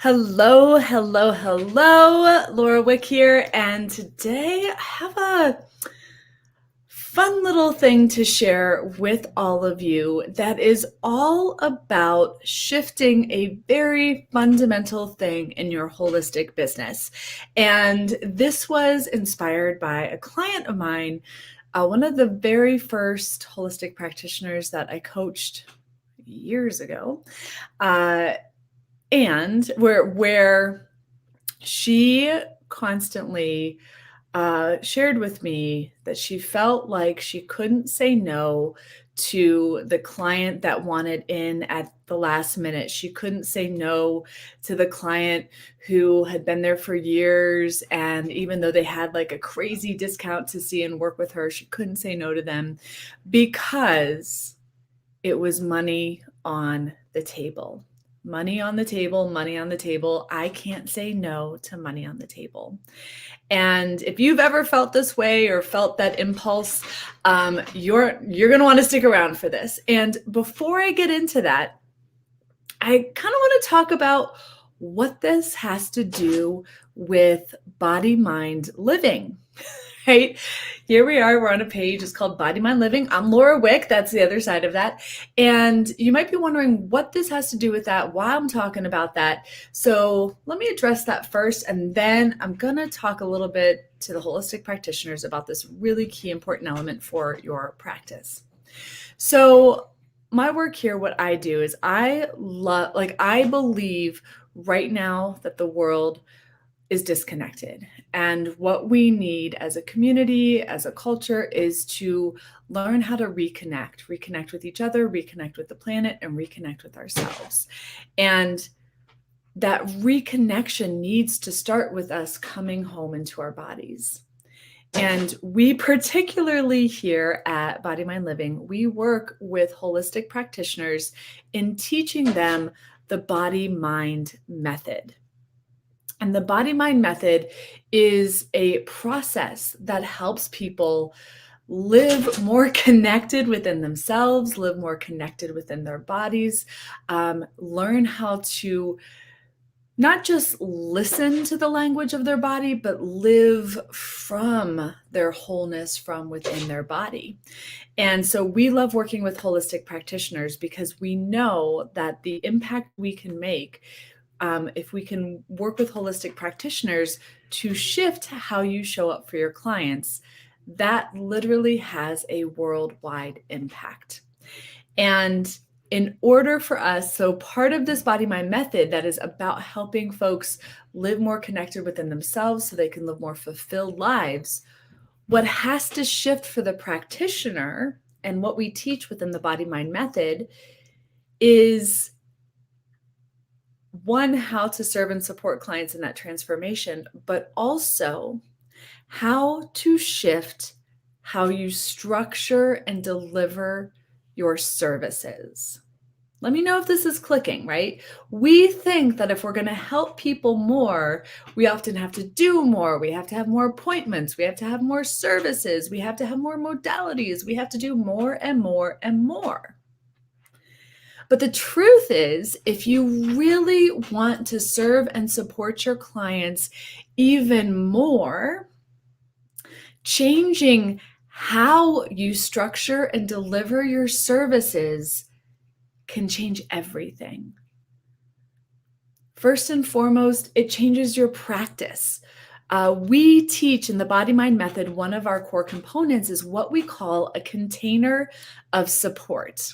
Hello, hello, hello. Laura Wick here, and today I have a fun little thing to share with all of you that is all about shifting a very fundamental thing in your holistic business. And this was inspired by a client of mine, one of the very first holistic practitioners that I coached years ago. And where she constantly shared with me that she felt like she couldn't say no to the client that wanted in at the last minute. She couldn't say no to the client who had been there for years. And even though they had like a crazy discount to see and work with her, she couldn't say no to them because it was money on the table. Money on the table, money on the table. I can't say no to money on the table. And if you've ever felt this way or felt that impulse, you're going to want to stick around for this. And before I get into that, I kind of want to talk about what this has to do with body, mind, living. Right? Here we are. We're on a page. It's called Body, Mind, Living. I'm Laura Wick. That's the other side of that. And you might be wondering what this has to do with that, why I'm talking about that. So let me address that first. And then I'm going to talk a little bit to the holistic practitioners about this really key, important element for your practice. So my work here, what I do is I believe right now that the world is disconnected. And what we need as a community, as a culture, is to learn how to reconnect with each other, reconnect with the planet, and reconnect with ourselves. And that reconnection needs to start with us coming home into our bodies. And we particularly here at Body, Mind, Living, we work with holistic practitioners in teaching them the body-mind method. And the body-mind method is a process that helps people live more connected within themselves, live more connected within their bodies, learn how to not just listen to the language of their body, but live from their wholeness from within their body. And so we love working with holistic practitioners because we know that the impact we can make if we can work with holistic practitioners to shift how you show up for your clients, that literally has a worldwide impact. And in order for us, so part of this body mind method that is about helping folks live more connected within themselves so they can live more fulfilled lives, what has to shift for the practitioner and what we teach within the body mind method is one, how to serve and support clients in that transformation, but also how to shift how you structure and deliver your services. Let me know if this is clicking, right? We think that if we're going to help people more, we often have to do more. We have to have more appointments. We have to have more services. We have to have more modalities. We have to do more and more and more. But the truth is, if you really want to serve and support your clients even more, changing how you structure and deliver your services can change everything. First and foremost, it changes your practice. We teach in the Body Mind Method, one of our core components is what we call a container of support.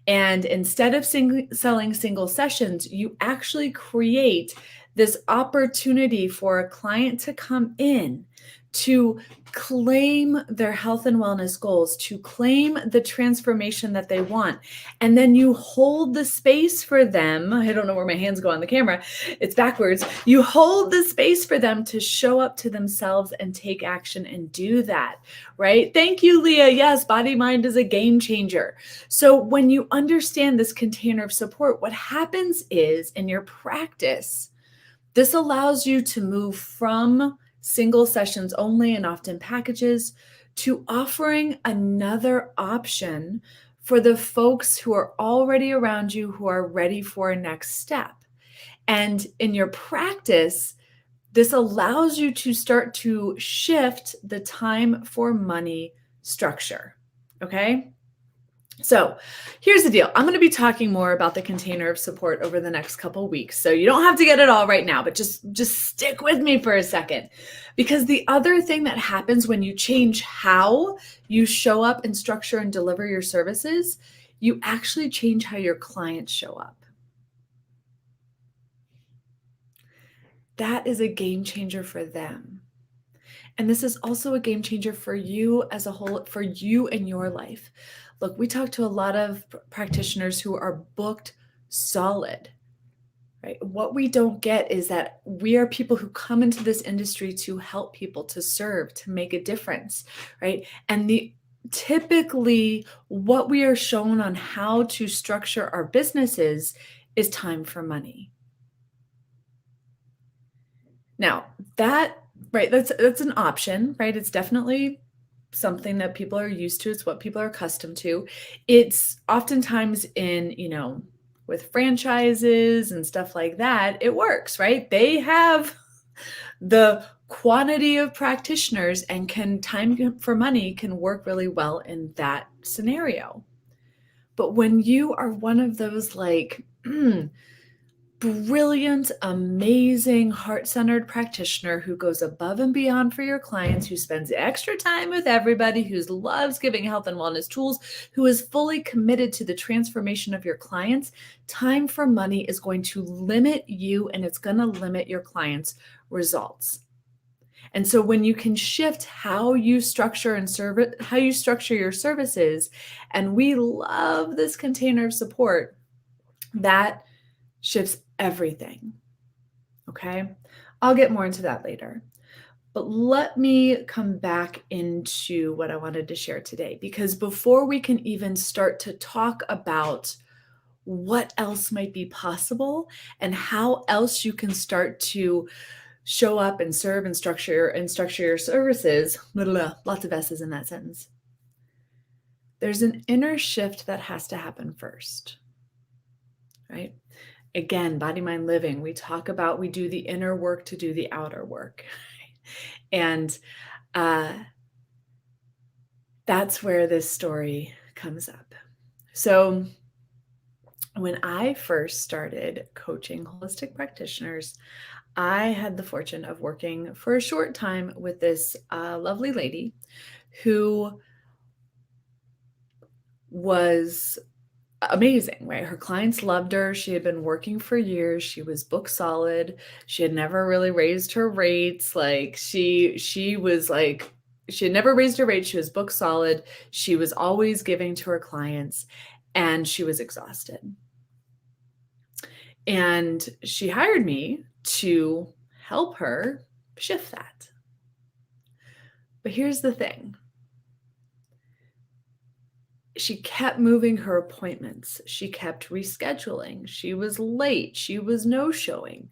And instead of selling single sessions, you actually create this opportunity for a client to come in, to claim their health and wellness goals, to claim the transformation that they want. And then you hold the space for them. I don't know where my hands go on the camera. It's backwards. You hold the space for them to show up to themselves and take action and do that, right? Thank you, Leah. Yes, body mind is a game changer. So when you understand this container of support, what happens is in your practice, this allows you to move from single sessions only and often packages to offering another option for the folks who are already around you who are ready for a next step. And in your practice, this allows you to start to shift the time for money structure. Okay. So here's the deal. I'm going to be talking more about the container of support over the next couple weeks. So you don't have to get it all right now, but just stick with me for a second. Because the other thing that happens when you change how you show up and structure and deliver your services, you actually change how your clients show up. That is a game changer for them. And this is also a game changer for you as a whole, for you and your life. Look, we talk to a lot of practitioners who are booked solid, right? What we don't get is that we are people who come into this industry to help people, to serve, to make a difference, right? And typically what we are shown on how to structure our businesses is time for money. Now, that's an option, right? It's definitely something that people are used to. It's what people are accustomed to. It's oftentimes with franchises and stuff like that, it works, right? They have the quantity of practitioners, and time for money can work really well in that scenario. But when you are one of those brilliant, amazing, heart-centered practitioner who goes above and beyond for your clients, who spends extra time with everybody, who loves giving health and wellness tools, who is fully committed to the transformation of your clients, time for money is going to limit you, and it's going to limit your clients' results. And so when you can shift how you structure your services, and we love this container of support, that shifts everything. Okay. I'll get more into that later. But let me come back into what I wanted to share today, because before we can even start to talk about what else might be possible and how else you can start to show up and serve and structure your services, lots of S's in that sentence, there's an inner shift that has to happen first, right? Again, body, mind, living, we do the inner work to do the outer work. And that's where this story comes up. So when I first started coaching holistic practitioners, I had the fortune of working for a short time with this lovely lady who was amazing, right? Her clients loved her. She had been working for years. She was book solid. She had never really raised her rates. She had never raised her rates. She was book solid. She was always giving to her clients, and she was exhausted. And she hired me to help her shift that. But here's the thing. She kept moving her appointments. She kept rescheduling. She was late. She was no-showing.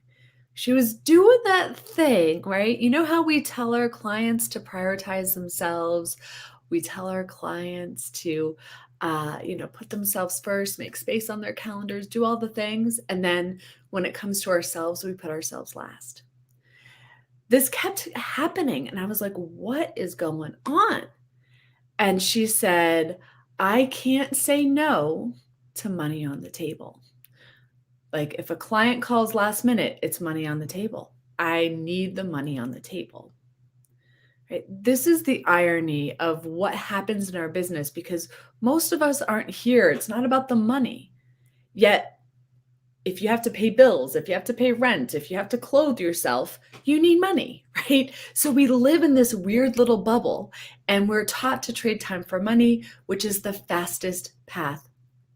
She was doing that thing, right? You know how we tell our clients to prioritize themselves? We tell our clients to, put themselves first, make space on their calendars, do all the things. And then when it comes to ourselves, we put ourselves last. This kept happening. And I was like, what is going on? And she said, I can't say no to money on the table. Like if a client calls last minute, it's money on the table. I need the money on the table. Right? This is the irony of what happens in our business, because most of us aren't here. It's not about the money. Yet, if you have to pay bills, if you have to pay rent, if you have to clothe yourself, you need money, right? So we live in this weird little bubble, and we're taught to trade time for money, which is the fastest path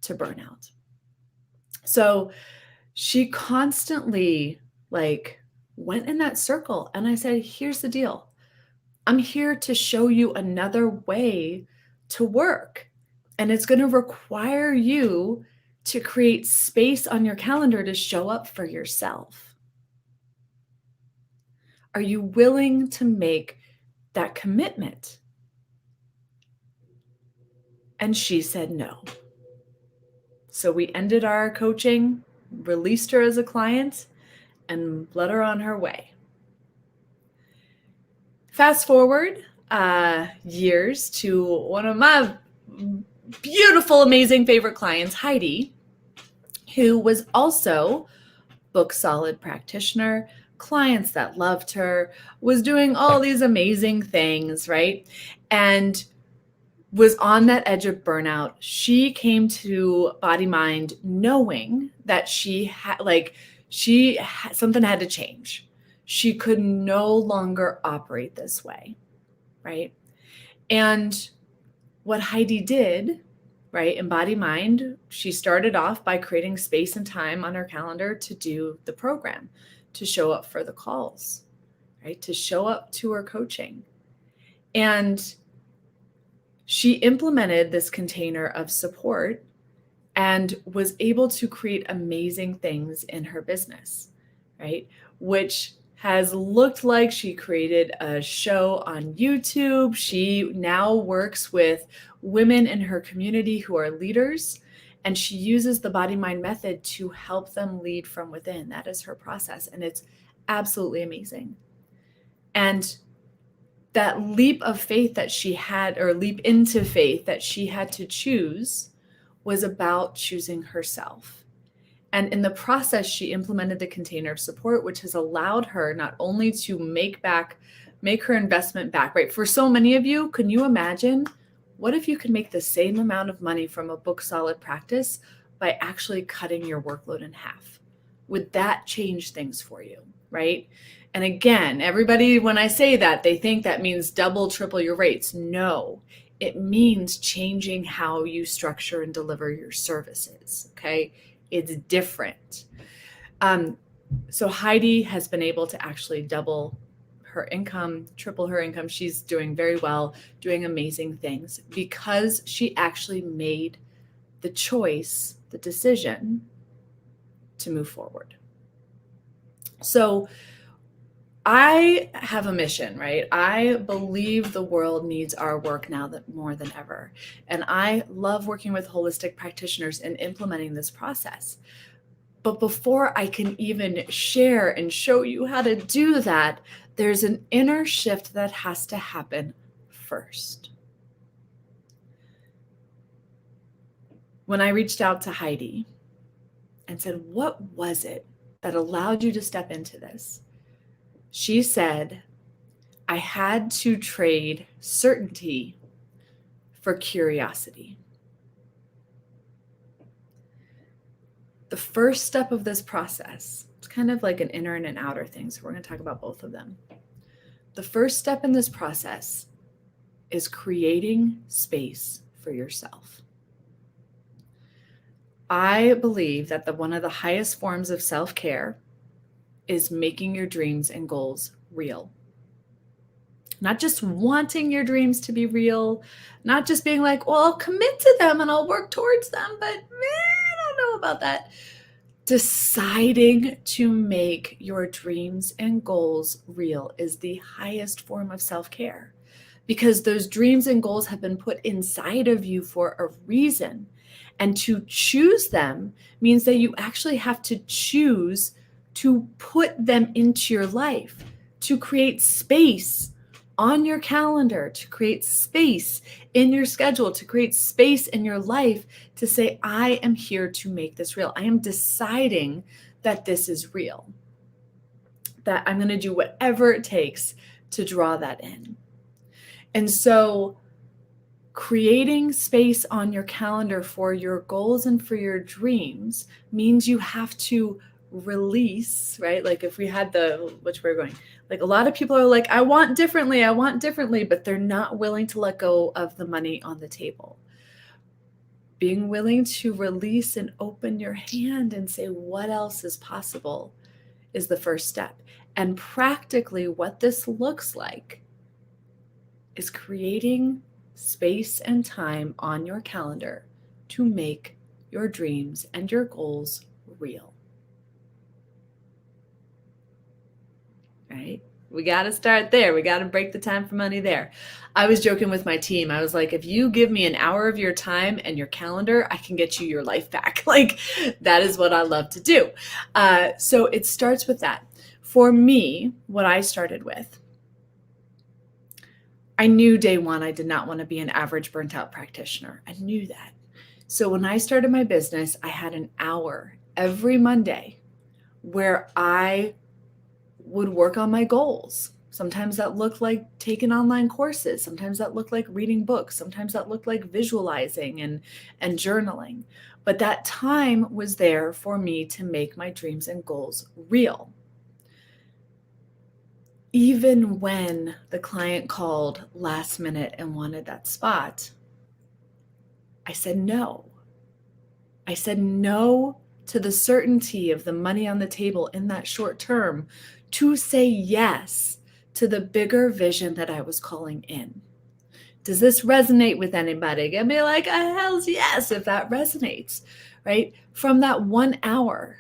to burnout. So she constantly went in that circle. And I said, here's the deal. I'm here to show you another way to work. And it's going to require you to create space on your calendar to show up for yourself. Are you willing to make that commitment? And she said no. So we ended our coaching. released her as a client, and let her on her way. Fast forward years to one of my beautiful, amazing favorite clients, Heidi, who was also book solid practitioner, clients that loved her, was doing all these amazing things, right? And was on that edge of burnout. She came to Body Mind knowing that something had to change. She could no longer operate this way, right? And what Heidi did, right, in Body Mind, she started off by creating space and time on her calendar to do the program, to show up for the calls, right, to show up to her coaching. And she implemented this container of support and was able to create amazing things in her business, right? Which has looked like she created a show on YouTube. She now works with women in her community who are leaders, and she uses the Body Mind method to help them lead from within. That is her process, and it's absolutely amazing. And that leap of faith that she had, or leap into faith that she had to choose, was about choosing herself. And in the process, she implemented the container of support, which has allowed her not only to make her investment back, right? For so many of you, can you imagine, what if you could make the same amount of money from a book solid practice by actually cutting your workload in half? Would that change things for you, right? And again, everybody, when I say that, they think that means double, triple your rates. No, it means changing how you structure and deliver your services, okay? It's different. So Heidi has been able to actually double her income, triple her income. She's doing very well, doing amazing things because she actually made the choice, the decision to move forward. So I have a mission, right? I believe the world needs our work now more than ever. And I love working with holistic practitioners and implementing this process. But before I can even share and show you how to do that, there's an inner shift that has to happen first. When I reached out to Heidi and said, what was it that allowed you to step into this? She said, I had to trade certainty for curiosity. The first step of this process, it's kind of like an inner and an outer thing, so we're going to talk about both of them. The first step in this process is creating space for yourself. I believe that one of the highest forms of self-care is making your dreams and goals real. Not just wanting your dreams to be real, not just being like, well, I'll commit to them and I'll work towards them, but I don't know about that. Deciding to make your dreams and goals real is the highest form of self-care, because those dreams and goals have been put inside of you for a reason. And to choose them means that you actually have to choose to put them into your life, to create space on your calendar, to create space in your schedule, to create space in your life to say, I am here to make this real. I am deciding that this is real, that I'm going to do whatever it takes to draw that in. And so creating space on your calendar for your goals and for your dreams means you have to release, right? Like if we had which we're going, like a lot of people are like, I want differently, but they're not willing to let go of the money on the table. Being willing to release and open your hand and say, what else is possible, is the first step. And practically what this looks like is creating space and time on your calendar to make your dreams and your goals real. Right? We got to start there. We got to break the time for money there. I was joking with my team. I was like, if you give me an hour of your time and your calendar, I can get you your life back. Like, that is what I love to do. So it starts with that. For me, what I started with, I knew day one I did not want to be an average burnt out practitioner. I knew that. So when I started my business, I had an hour every Monday where I would work on my goals. Sometimes that looked like taking online courses. Sometimes that looked like reading books. Sometimes that looked like visualizing and journaling. But that time was there for me to make my dreams and goals real. Even when the client called last minute and wanted that spot, I said no. I said no to the certainty of the money on the table in that short term to say yes to the bigger vision that I was calling in. Does this resonate with anybody? Give me like a hell's yes if that resonates, right? From that 1 hour,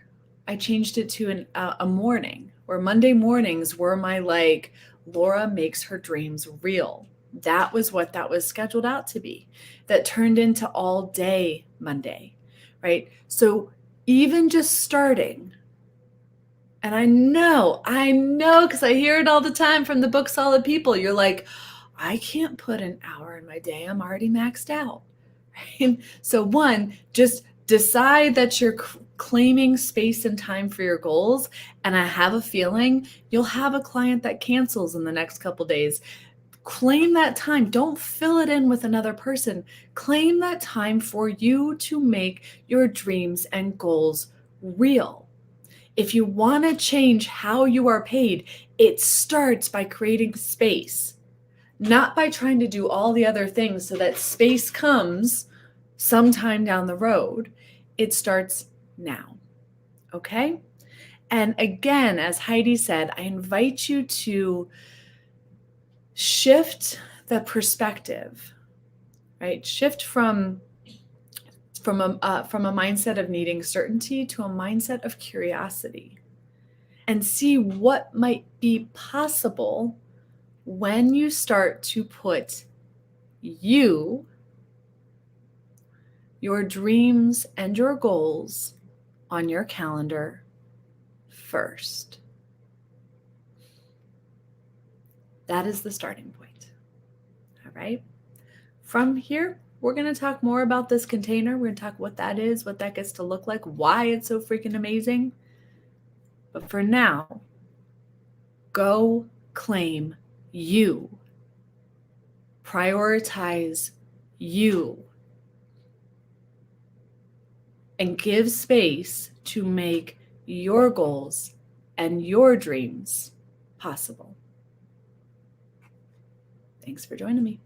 I changed it to a morning, where Monday mornings were my like, Laura makes her dreams real. That was what that was scheduled out to be. That turned into all day Monday, right? So even just starting, and I know, because I hear it all the time from the book Solid People. You're like, I can't put an hour in my day. I'm already maxed out. Right? So one, just decide that you're claiming space and time for your goals. And I have a feeling you'll have a client that cancels in the next couple days. Claim that time. Don't fill it in with another person. Claim that time for you to make your dreams and goals real. If you want to change how you are paid, it starts by creating space, not by trying to do all the other things so that space comes sometime down the road. It starts now. Okay? And again, as Heidi said, I invite you to shift the perspective, right? Shift from a mindset of needing certainty to a mindset of curiosity, and see what might be possible when you start to put you, your dreams, and your goals on your calendar first. That is the starting point. All right. From here, we're going to talk more about this container. We're going to talk what that is, what that gets to look like, why it's so freaking amazing. But for now, go claim you. Prioritize you. And give space to make your goals and your dreams possible. Thanks for joining me.